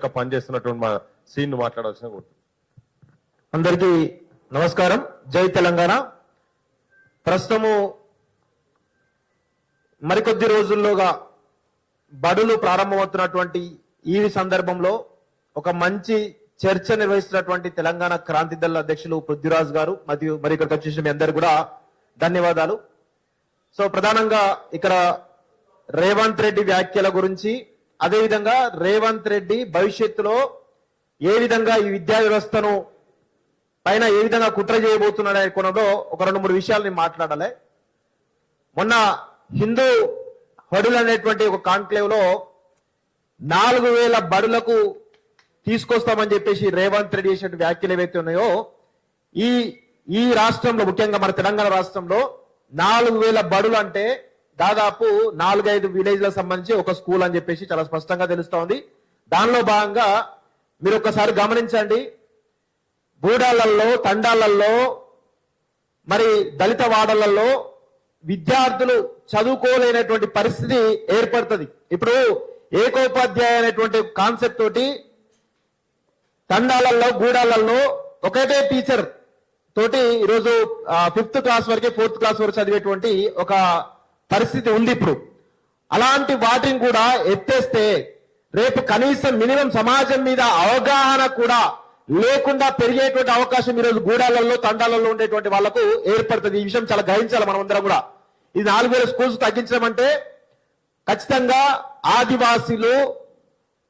పనిచేస్తున్నటువంటి మా సీన్ మాట్లాడాల్సిన అందరికీ నమస్కారం. జై తెలంగాణ. ప్రస్తుతము మరికొద్ది రోజుల్లోగా బడులు ప్రారంభమవుతున్నటువంటి ఈ సందర్భంలో ఒక మంచి చర్చ నిర్వహిస్తున్నటువంటి తెలంగాణ క్రాంతి దళ అధ్యక్షులు పృథ్వీరాజ్ గారు మరియు ఇక్కడికి వచ్చేసిన మీ అందరు కూడా ధన్యవాదాలు. సో ప్రధానంగా ఇక్కడ రేవంత్ రెడ్డి వ్యాఖ్యల గురించి, అదేవిధంగా రేవంత్ రెడ్డి భవిష్యత్తులో ఏ విధంగా ఈ విద్యా వ్యవస్థను పైన ఏ విధంగా కుట్ర చేయబోతున్నాడనే కోణంలో ఒక 2-3 విషయాలు నేను మాట్లాడాలి. మొన్న హిందూ హడులు అనేటువంటి ఒక కాన్క్లేవ్ లో 4000 బడులకు తీసుకొస్తామని చెప్పేసి రేవంత్ రెడ్డి చేసిన వ్యాఖ్యలు ఏవైతే ఉన్నాయో ఈ రాష్ట్రంలో, ముఖ్యంగా మన తెలంగాణ రాష్ట్రంలో 4000 బడులు అంటే దాదాపు 4-5 విలేజ్లకు సంబంధించి ఒక స్కూల్ అని చెప్పేసి చాలా స్పష్టంగా తెలుస్తా ఉంది. దానిలో భాగంగా మీరు ఒకసారి గమనించండి, గూడాలలో, తండాలలో, మరి దళిత వాడలలో విద్యార్థులు చదువుకోలేనటువంటి పరిస్థితి ఏర్పడుతుంది. ఇప్పుడు ఏకోపాధ్యాయ అనేటువంటి కాన్సెప్ట్ తోటి తండాలలో, గూడాలలో ఒకటే టీచర్ తోటి ఈరోజు 5th క్లాస్ వరకే 4th క్లాస్ వరకు చదివేటువంటి ఒక పరిస్థితి ఉంది. ఇప్పుడు అలాంటి వాటిని కూడా ఎత్తేస్తే రేపు కనీసం మినిమం సమాజం మీద అవగాహన కూడా లేకుండా పెరిగేటువంటి అవకాశం ఈరోజు గూడాలలో, తండాలలో ఉండేటువంటి వాళ్లకు ఏర్పడుతుంది. ఈ విషయం చాలా గ్రహించాలి మనం అందరం కూడా. ఇది 4000 స్కూల్స్ తగ్గించడం అంటే ఖచ్చితంగా ఆదివాసీలు,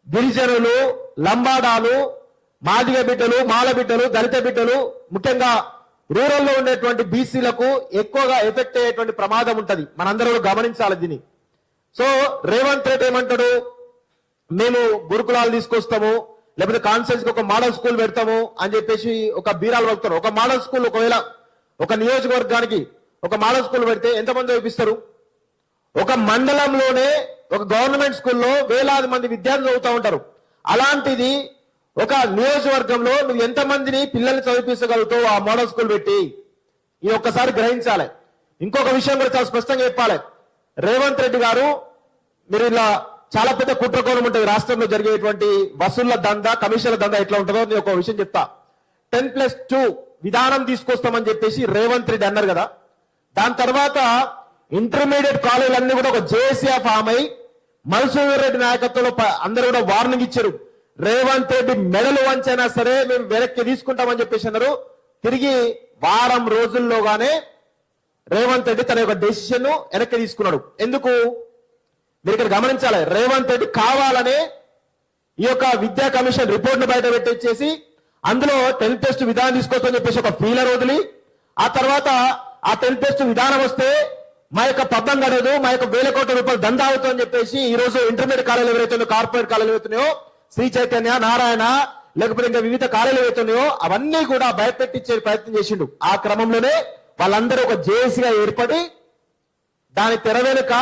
గిరిజనులు, లంబాడాలు, మాదిగ బిడ్డలు, మాల బిడ్డలు, దళిత బిడ్డలు, ముఖ్యంగా రూరల్లో ఉండేటువంటి బీసీలకు ఎక్కువగా ఎఫెక్ట్ అయ్యేటువంటి ప్రమాదం ఉంటది. మనందరూ గమనించాలి దీన్ని. సో రేవంత్ రెడ్డి ఏమంటాడు, మేము గురుకులాలు తీసుకొస్తాము, లేకపోతే కాన్ఫరెన్స్ కి ఒక మోడల్ స్కూల్ పెడతాము అని చెప్పేసి ఒక బీరాలు పలుకుతారు. ఒక మోడల్ స్కూల్ ఒకవేళ ఒక నియోజకవర్గానికి ఒక మోడల్ స్కూల్ పెడితే ఎంతమంది చూపిస్తారు? ఒక మండలంలోనే ఒక గవర్నమెంట్ స్కూల్లో వేలాది మంది విద్యార్థులు చదువుతూ ఉంటారు. అలాంటిది ఒక నియోజకవర్గంలో నువ్వు ఎంతమందిని పిల్లల్ని చదివించగలుగుతావు ఆ మోడల్ స్కూల్ పెట్టి? ఈ ఒక్కసారి గ్రహించాలి. ఇంకొక విషయం కూడా చాలా స్పష్టంగా చెప్పాలి. రేవంత్ రెడ్డి గారు, మీరు ఇలా చాలా పెద్ద కుట్రకోణం ఉంటుంది రాష్ట్రంలో జరిగేటువంటి వసూళ్ల దందా, కమిషన్ల దందా ఎట్లా ఉంటుందో నేను ఒక విషయం చెప్తా. 10+2 విధానం తీసుకొస్తామని చెప్పేసి రేవంత్ రెడ్డి అన్నారు కదా. దాని తర్వాత ఇంటర్మీడియట్ కాలేజీలన్నీ కూడా ఒక జేఏసీగా ఫామ్ అయి మధుసూదన్ రెడ్డి నాయకత్వంలో అందరూ కూడా వార్నింగ్ ఇచ్చారు. రేవంత్ రెడ్డి మెడలు వంచైనా సరే మేము వెనక్కి తీసుకుంటామని చెప్పేసి అన్నారు. తిరిగి వారం రోజుల్లోగానే రేవంత్ రెడ్డి తన యొక్క డెసిషన్ వెనక్కి తీసుకున్నాడు. ఎందుకు? మీరు ఇక్కడ గమనించాలి. రేవంత్ రెడ్డి కావాలనే ఈ యొక్క విద్యా కమిషన్ రిపోర్ట్ ను బయట పెట్టించేసి అందులో 10+2 విధానం తీసుకొస్తామని చెప్పేసి ఒక ఫీలర్ వదిలి, ఆ తర్వాత ఆ 10+2 విధానం వస్తే మా యొక్క పబ్బం గడదు, మా యొక్క 1000 కోట్ల రూపాయలు దందా అవుతుందని చెప్పేసి ఈ రోజు ఇంటర్మీడియట్ కాలేజీలు ఎవరైతున్నాయో, కార్పొరేట్ కాలేజీలు ఎవరైతున్నాయో, శ్రీ చైతన్య, నారాయణ, లేకపోతే ఇంకా వివిధ కాలేజీలు ఏవైతున్నాయో అవన్నీ కూడా భయపెట్టించే ప్రయత్నం చేసిండు. ఆ క్రమంలోనే వాళ్ళందరూ ఒక జేఏసీగా ఏర్పడి దాని తెర వెనుక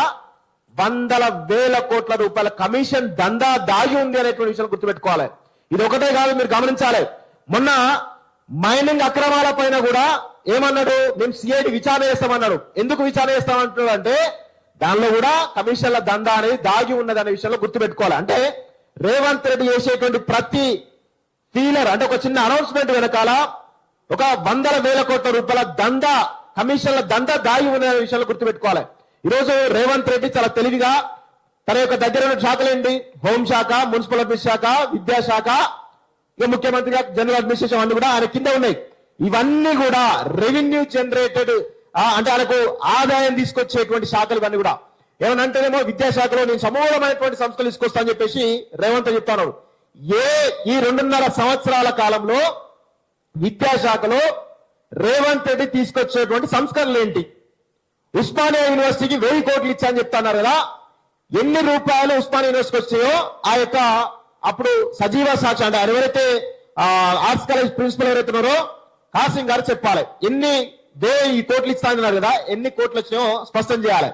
100,000 కోట్ల రూపాయల కమిషన్ దందా దాగి ఉంది అనేటువంటి విషయాన్ని గుర్తుపెట్టుకోవాలి. ఇది ఒకటే కాదు, మీరు గమనించాలి. మొన్న మైనింగ్ అక్రమాల పైన కూడా ఏమన్నాడు, మేము సిఐడి విచారణ చేస్తామన్నాడు. ఎందుకు విచారణ చేస్తామంటున్నాడు అంటే దానిలో కూడా కమిషన్ల దందా అనేది దాగి ఉన్నది అనే విషయంలో గుర్తుపెట్టుకోవాలి. అంటే రేవంత్ రెడ్డి చేసేటువంటి ప్రతి ఫీలర్, అంటే ఒక చిన్న అనౌన్స్మెంట్ వెనకాల ఒక 100,000 కోట్ల రూపాయల దందా, కమిషన్ల దందా దాగి ఉన్న విషయంలో గుర్తుపెట్టుకోవాలి. ఈరోజు రేవంత్ రెడ్డి చాలా తెలివిగా తన యొక్క దగ్గర ఉన్న శాఖలేంటి, హోంశాఖ, మున్సిపల్ అడ్మినిస్ట్రేషన్ శాఖ, విద్యాశాఖ, ఇక ముఖ్యమంత్రిగా జనరల్ అడ్మినిస్ట్రేషన్ అన్ని కూడా ఆయన కింద ఉన్నాయి. ఇవన్నీ కూడా రెవెన్యూ జనరేటెడ్, అంటే ఆయనకు ఆదాయం తీసుకొచ్చేటువంటి శాఖలు ఇవన్నీ కూడా. ఏమనంటేనేమో విద్యాశాఖలో నేను సమూలమైనటువంటి సంస్థలు తీసుకొస్తా అని చెప్పేసి రేవంత్ చెప్తాను. ఈ 2.5 సంవత్సరాల కాలంలో విద్యాశాఖలో రేవంత్ రెడ్డి తీసుకొచ్చేటువంటి సంస్కరణలు ఏంటి? ఉస్మానియా యూనివర్సిటీకి 1000 కోట్లు ఇచ్చాయని చెప్తున్నారు కదా. ఎన్ని రూపాయలు ఉస్మానియా యూనివర్సిటీకి వచ్చాయో ఆ యొక్క అప్పుడు సజీవ సాక్షి, అంటే ఎవరైతే ఆర్ట్స్ కాలేజ్ ప్రిన్సిపల్ ఎవరైతున్నారో కాసిం గారు చెప్పాలి. ఎన్ని 1000 కోట్లు ఇస్తానన్నారు కదా, ఎన్ని కోట్లు వచ్చినాయో స్పష్టం చేయాలి.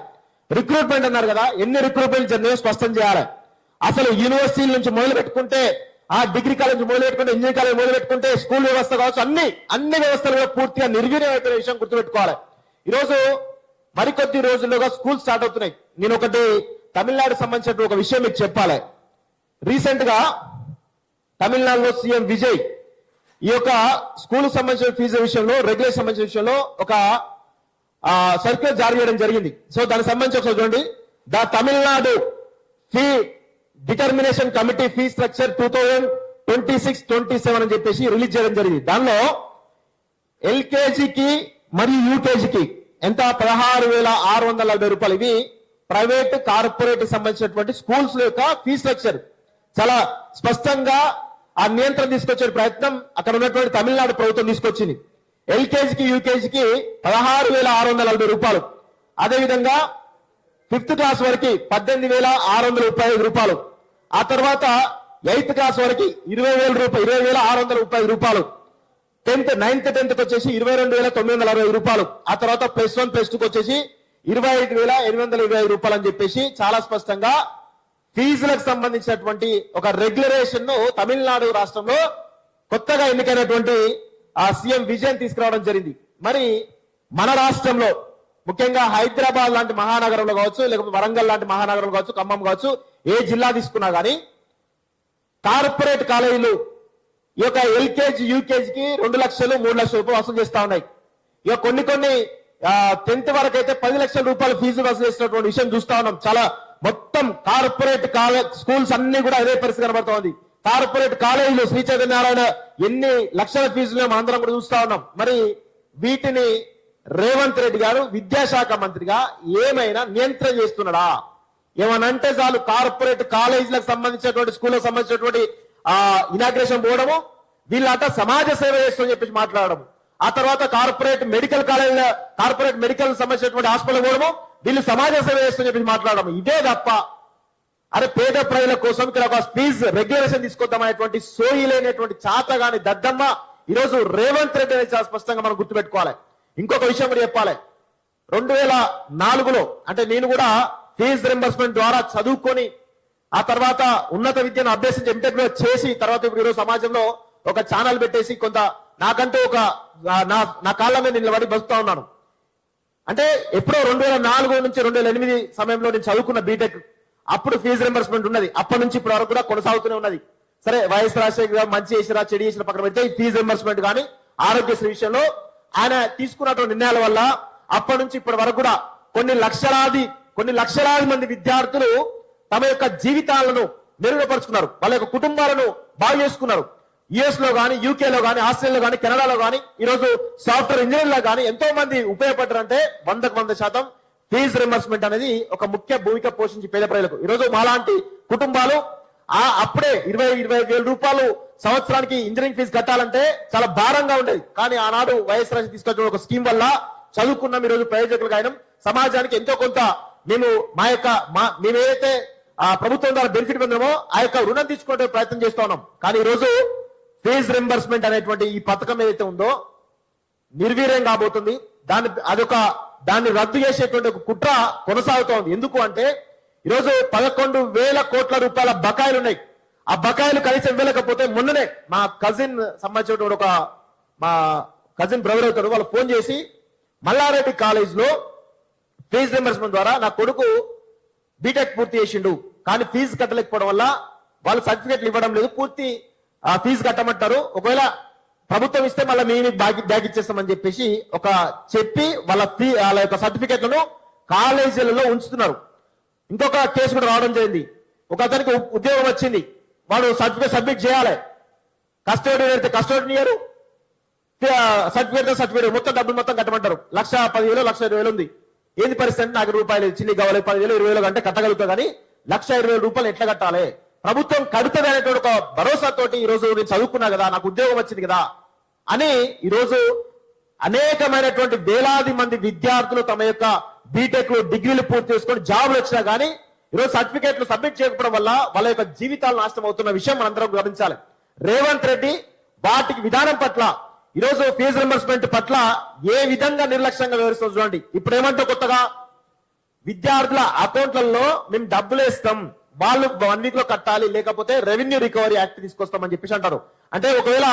రిక్రూట్మెంట్ అన్నారు కదా, ఎన్ని రిక్రూట్మెంట్ జరిగినాయో స్పష్టం చేయాలి. అసలు యూనివర్సిటీల నుంచి మొదలు పెట్టుకుంటే, ఆ డిగ్రీ కాలేజ్ మొదలు పెట్టుకుంటే, ఇంజనీరింగ్ కాలేజ్ మొదలు పెట్టుకుంటే, స్కూల్ వ్యవస్థ కావచ్చు, అన్ని వ్యవస్థలు కూడా పూర్తిగా నిర్వీర్యం అయిపోయిన విషయం గుర్తుపెట్టుకోవాలి. ఈరోజు మరికొద్ది రోజుల్లోగా స్కూల్ స్టార్ట్ అవుతున్నాయి. నేను ఒకటి తమిళనాడు సంబంధించిన ఒక విషయం మీకు చెప్పాలి. రీసెంట్ గా తమిళనాడులో సీఎం విజయ్ ఈ యొక్క స్కూల్ సంబంధించిన ఫీజు విషయంలో రెగ్యులేషన్ సంబంధించిన విషయంలో ఒక సర్క్యులర్ జారీ చేయడం జరిగింది. సో దానికి సంబంధించి ఒకసారి చూడండి. The Tamil Nadu fee determination committee fee structure 2026-27 అని చెప్పేసి రిలీజ్ చేయడం జరిగింది. దానిలో ఎల్కేజీకి మరియు యూకేజీకి ఎంత 16,640 రూపాయలు. ఇవి ప్రైవేట్ కార్పొరేట్ సంబంధించినటువంటి స్కూల్స్ యొక్క ఫీ స్ట్రక్చర్ చాలా స్పష్టంగా ఆ నియంత్రణ తీసుకొచ్చే ప్రయత్నం అక్కడ ఉన్నటువంటి తమిళనాడు ప్రభుత్వం తీసుకొచ్చింది. ఎల్కేజీకి యూకేజీకి 16,640 రూపాయలు. అదేవిధంగా 5th క్లాస్ వరకు 18,635 రూపాయలు. ఆ తర్వాత 8th క్లాస్ వరకు 20,635 రూపాయలు. 9th 10th వచ్చేసి 22,960 రూపాయలు. ఆ తర్వాత +1 +2 వచ్చేసి 25,825 రూపాయలు అని చెప్పేసి చాలా స్పష్టంగా ఫీజులకు సంబంధించినటువంటి ఒక రెగ్యులరేషన్ ను తమిళనాడు రాష్ట్రంలో కొత్తగా ఎన్నికైనటువంటి ఆ సీఎం విజయన్ తీసుకురావడం జరిగింది. మరి మన రాష్ట్రంలో ముఖ్యంగా హైదరాబాద్ లాంటి మహానగరంలో కావచ్చు, లేకపోతే వరంగల్ లాంటి మహానగరంలో కావచ్చు, ఖమ్మం కావచ్చు, ఏ జిల్లా తీసుకున్నా గానీ కార్పొరేట్ కాలేజీలు ఈ యొక్క ఎల్కేజీ యూకేజీకి 2 లక్షలు 3 లక్షల రూపాయలు వసూలు చేస్తా ఉన్నాయి. ఇక కొన్ని 10th వరకు అయితే 10 లక్షల రూపాయలు ఫీజు వసూలు చేసినటువంటి విషయం చూస్తా ఉన్నాం. చాలా మొత్తం కార్పొరేట్ స్కూల్స్ అన్ని కూడా అదే పరిస్థితి కనబడతా ఉంది. కార్పొరేట్ కాలేజీలు శ్రీ చైతన్య నారాయణ ఎన్ని లక్షల ఫీజులు మనందరం కూడా చూస్తా ఉన్నాం. మరి వీటిని రేవంత్ రెడ్డి గారు విద్యాశాఖ మంత్రిగా ఏమైనా నియంత్రణ చేస్తున్నాడా? ఏమనంటే చాలు కార్పొరేట్ కాలేజీలకు సంబంధించినటువంటి స్కూళ్ళకు సంబంధించినటువంటి ఇనాగ్రేషన్ పోవడము, వీళ్ళంట సమాజ సేవ చేస్తుందని చెప్పేసి మాట్లాడడం, ఆ తర్వాత కార్పొరేట్ మెడికల్ కాలేజీల కార్పొరేట్ మెడికల్ సంబంధించినటువంటి హాస్పిటల్ పోవడము, వీళ్ళు సమాజ సేవ చేస్తుందని చెప్పేసి మాట్లాడడం. ఇదే తప్ప అరే పేద ప్రజల కోసం ఇక్కడ ఒక ఫీజు రెగ్యులేషన్ తీసుకొద్దామనేటువంటి సోయి లేనటువంటి చాతగాని దద్దమ్మ ఈరోజు రేవంత్ రెడ్డి అనేది చాలా స్పష్టంగా మనం గుర్తుపెట్టుకోవాలి. ఇంకొక విషయం కూడా చెప్పాలి. 2004లో అంటే నేను కూడా ఫీజు రింబర్స్మెంట్ ద్వారా చదువుకొని ఆ తర్వాత ఉన్నత విద్యను అభ్యసించి ఎంటెక్ చేసి తర్వాత ఇప్పుడు ఈరోజు సమాజంలో ఒక ఛానల్ పెట్టేసి కొంత నాకంటూ ఒక నా కాళ్ళ మీద నిలబడి బతుకుతా ఉన్నాను. అంటే ఎప్పుడో 2004 నుంచి 2008 సమయంలో నేను చదువుకున్న బీటెక్ అప్పుడు ఫీజు రింబర్స్మెంట్ ఉన్నది. అప్పటి నుంచి ఇప్పటి వరకు కూడా కొనసాగుతూనే ఉన్నది. సరే వైఎస్ రాజశేఖర్ మంచి చేసిరా చెడు చేసిన పక్కన పెడితే ఈ ఫీజు రింబర్స్మెంట్ కానీ ఆరోగ్యశ్రీ విషయంలో ఆయన తీసుకున్నటువంటి నిర్ణయాల వల్ల అప్పటి నుంచి ఇప్పటి వరకు కూడా కొన్ని లక్షలాది మంది విద్యార్థులు తమ యొక్క జీవితాలను మెరుగుపరుచుకున్నారు, వాళ్ళ యొక్క కుటుంబాలను బాగు చేసుకున్నారు. యుఎస్ లో గానీ, యూకేలో గానీ, ఆస్ట్రేలియాలో గానీ, కెనడాలో గానీ, ఈరోజు సాఫ్ట్వేర్ ఇంజనీర్లో గానీ ఎంతో మంది ఉపయోగపడ్డారంటే 100% ఫీజు రింబర్స్మెంట్ అనేది ఒక ముఖ్య భూమిక పోషించి పేద ప్రజలకు. ఈరోజు మాలాంటి కుటుంబాలు అప్పుడే 20,000 రూపాయలు సంవత్సరానికి ఇంజనీరింగ్ ఫీజు కట్టాలంటే చాలా భారంగా ఉండేది. కానీ ఆనాడు వైఎస్ రాజు తీసుకొచ్చిన ఒక స్కీమ్ వల్ల చదువుకున్నాం, ఈరోజు ప్రయోజకులుగా అయినాం. సమాజానికి ఎంతో కొంత మేము మేమేదైతే ప్రభుత్వం ద్వారా బెనిఫిట్ పొందామో ఆ యొక్క రుణం తీసుకునే ప్రయత్నం చేస్తా ఉన్నాం. కానీ ఈరోజు ఫీజు రింబర్స్మెంట్ అనేటువంటి ఈ పథకం ఏదైతే ఉందో నిర్వీర్యం కాబోతుంది. దాన్ని రద్దు చేసేటువంటి ఒక కుట్ర కొనసాగుతోంది. ఎందుకు అంటే ఈరోజు 11,000 కోట్ల రూపాయల బకాయిలు ఉన్నాయి. ఆ బకాయిలు కనీసం ఇవ్వలేకపోతే మొన్ననే మా కజిన్ సంబంధించినటువంటి మా కజిన్ బ్రదర్ అవుతాడు, వాళ్ళు ఫోన్ చేసి మల్లారెడ్డి కాలేజ్ లో ఫీజు రింబర్స్మెంట్ ద్వారా నా కొడుకు బీటెక్ పూర్తి చేసిండు కానీ ఫీజు కట్టలేకపోవడం వల్ల వాళ్ళు సర్టిఫికెట్లు ఇవ్వడం లేదు, పూర్తి ఫీజు కట్టమంటారు, ఒకవేళ ప్రభుత్వం ఇస్తే మళ్ళీ మేము బ్యాగ్ ఇచ్చేస్తామని చెప్పేసి చెప్పి వాళ్ళ యొక్క సర్టిఫికెట్లను కాలేజీలలో ఉంచుతున్నారు. ఇంకొక కేసు కూడా రావడం జరిగింది. ఒక అతనికి ఉద్యోగం వచ్చింది, వాడు సర్టిఫికేట్ సబ్మిట్ చేయాలి, కస్టోడియన్ అయితే కస్టోడియన్ ఇయ్యరు, సర్టిఫికేట్ మొత్తం డబ్బులు మొత్తం కట్టమంటారు. 1,10,000 1,20,000 ఉంది. ఏంది పరిస్థితి అంటే నాకు రూపాయలు చిన్ని కావాలి, 10,000 20,000 అంటే కట్టగలుగుతా కానీ 1,20,000 రూపాయలు ఎట్లా కట్టాలి? ప్రభుత్వం కడుతుంది అనేటువంటి ఒక భరోసాతోటి ఈ రోజు నేను చదువుకున్నా కదా, నాకు ఉద్యోగం వచ్చింది కదా అని ఈరోజు అనేకమైనటువంటి వేలాది మంది విద్యార్థులు తమ యొక్క బీటెక్ డిగ్రీలు పూర్తి చేసుకొని జాబులు వచ్చినా కానీ ఈరోజు సర్టిఫికేట్లు సబ్మిట్ చేయకపోవడం వల్ల వాళ్ళ యొక్క జీవితాలు నాశనం అవుతున్న విషయం మనందరం గమనించాలి. రేవంత్ రెడ్డి వాటికి విధానం పట్ల ఈరోజు ఫీజు రింబర్స్మెంట్ పట్ల ఏ విధంగా నిర్లక్ష్యంగా వ్యవహరిస్తుంది చూడండి. ఇప్పుడు ఏమంటే కొత్తగా విద్యార్థుల అకౌంట్లలో మేము డబ్బులు వేస్తాం, వాళ్ళు 1 వీక్ లో కట్టాలి, లేకపోతే రెవెన్యూ రికవరీ యాక్ట్ తీసుకొస్తామని చెప్పేసి అంటారు. అంటే ఒకవేళ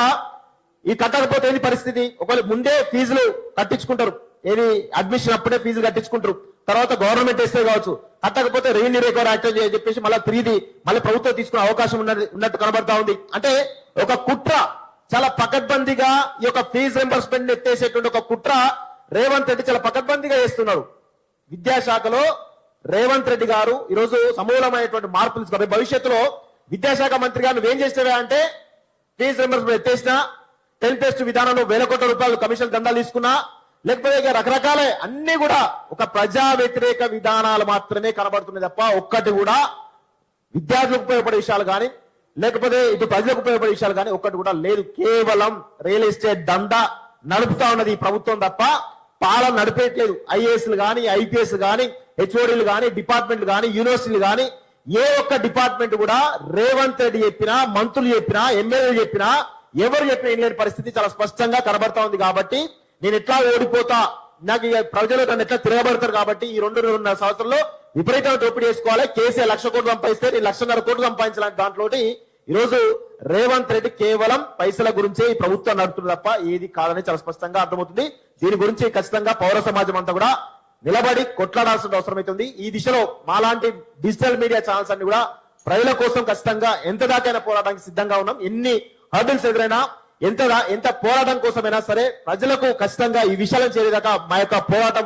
ఈ కట్టకపోతే ఏంది పరిస్థితి? ఒకవేళ ముందే ఫీజులు కట్టించుకుంటారు, ఏది అడ్మిషన్ అప్పుడే ఫీజులు కట్టించుకుంటారు, తర్వాత గవర్నమెంట్ వేస్తే కావచ్చు, కట్టకపోతే రెవెన్యూ రికవరీ యాక్ట్ అని చెప్పేసి మళ్ళీ ప్రభుత్వం తీసుకునే అవకాశం ఉన్నట్టు కనబడతా ఉంది. అంటే ఒక కుట్ర, చాలా పకడ్బందీగా ఈ యొక్క ఫీజు రింబర్స్మెంట్ ఎత్తేసేటువంటి ఒక కుట్ర రేవంత్ రెడ్డి చాలా పకడ్బందీగా చేస్తున్నాడు. విద్యాశాఖలో రేవంత్ రెడ్డి గారు ఈరోజు సమూలమైనటువంటి మార్పులు తీసుకున్నారు. భవిష్యత్తులో విద్యాశాఖ మంత్రి గారు నువ్వేం చేసేవా అంటే ఫీజు రింబర్స్మెంట్ ఎత్తేసినా, టెన్ టెస్ట్ విధానంలో వేల కోట్ల రూపాయలు కమిషన్ దందాలు తీసుకున్నా, లేకపోతే ఇక రకరకాల అన్ని కూడా ఒక ప్రజా వ్యతిరేక విధానాలు మాత్రమే కనబడుతున్నాయి తప్ప ఒక్కటి కూడా విద్యార్థులకు ఉపయోగపడే విషయాలు కానీ లేకపోతే ఇటు ప్రజలకు ఉపయోగపడే విషయాలు కానీ ఒక్కటి కూడా లేదు. కేవలం రియల్ ఎస్టేట్ దందా నడుపుతా ఉన్నది ఈ ప్రభుత్వం తప్ప పాలన నడిపేయట్లేదు. ఐఏఎస్లు కానీ, ఐపీఎస్ కానీ, హెచ్ఓడీలు కానీ, డిపార్ట్మెంట్లు కానీ, యూనివర్సిటీలు కానీ ఏ ఒక్క డిపార్ట్మెంట్ కూడా రేవంత్ రెడ్డి చెప్పినా, మంత్రులు చెప్పినా, ఎమ్మెల్యేలు చెప్పినా, ఎవరు చెప్పినా ఏం లేని పరిస్థితి చాలా స్పష్టంగా కనబడతా ఉంది. కాబట్టి నేను ఎట్లా ఓడిపోతా, నాకు ఇక ప్రజలు నన్ను ఎట్లా తిరగబడతారు కాబట్టి ఈ 2.5 సంవత్సరంలో విపరీతమైన దోపిడీ చేసుకోవాలి. కేసీఆర్ 1,00,000 కోట్లు సంపాదిస్తే నేను 1,50,000 కోట్లు సంపాదించాలని దాంట్లో ఈరోజు రేవంత్ రెడ్డి కేవలం పైసల గురించే ఈ ప్రభుత్వం నడుపుతుంది తప్ప ఏది కాదని చాలా స్పష్టంగా అర్థమవుతుంది. దీని గురించి ఖచ్చితంగా పౌర సమాజం అంతా కూడా నిలబడి కొట్లాడాల్సిన అవసరం అవుతుంది. ఈ దిశలో మాలాంటి డిజిటల్ మీడియా ఛానల్స్ అన్ని కూడా ప్రజల కోసం ఖచ్చితంగా ఎంత దాకైనా పోరాటానికి సిద్ధంగా ఉన్నాం. ఎన్ని హర్డిల్స్ ఎదురైనా, ఎంత పోరాటం కోసమైనా సరే ప్రజలకు ఖచ్చితంగా ఈ విషయాలను చేరేదాకా మా యొక్క పోరాటం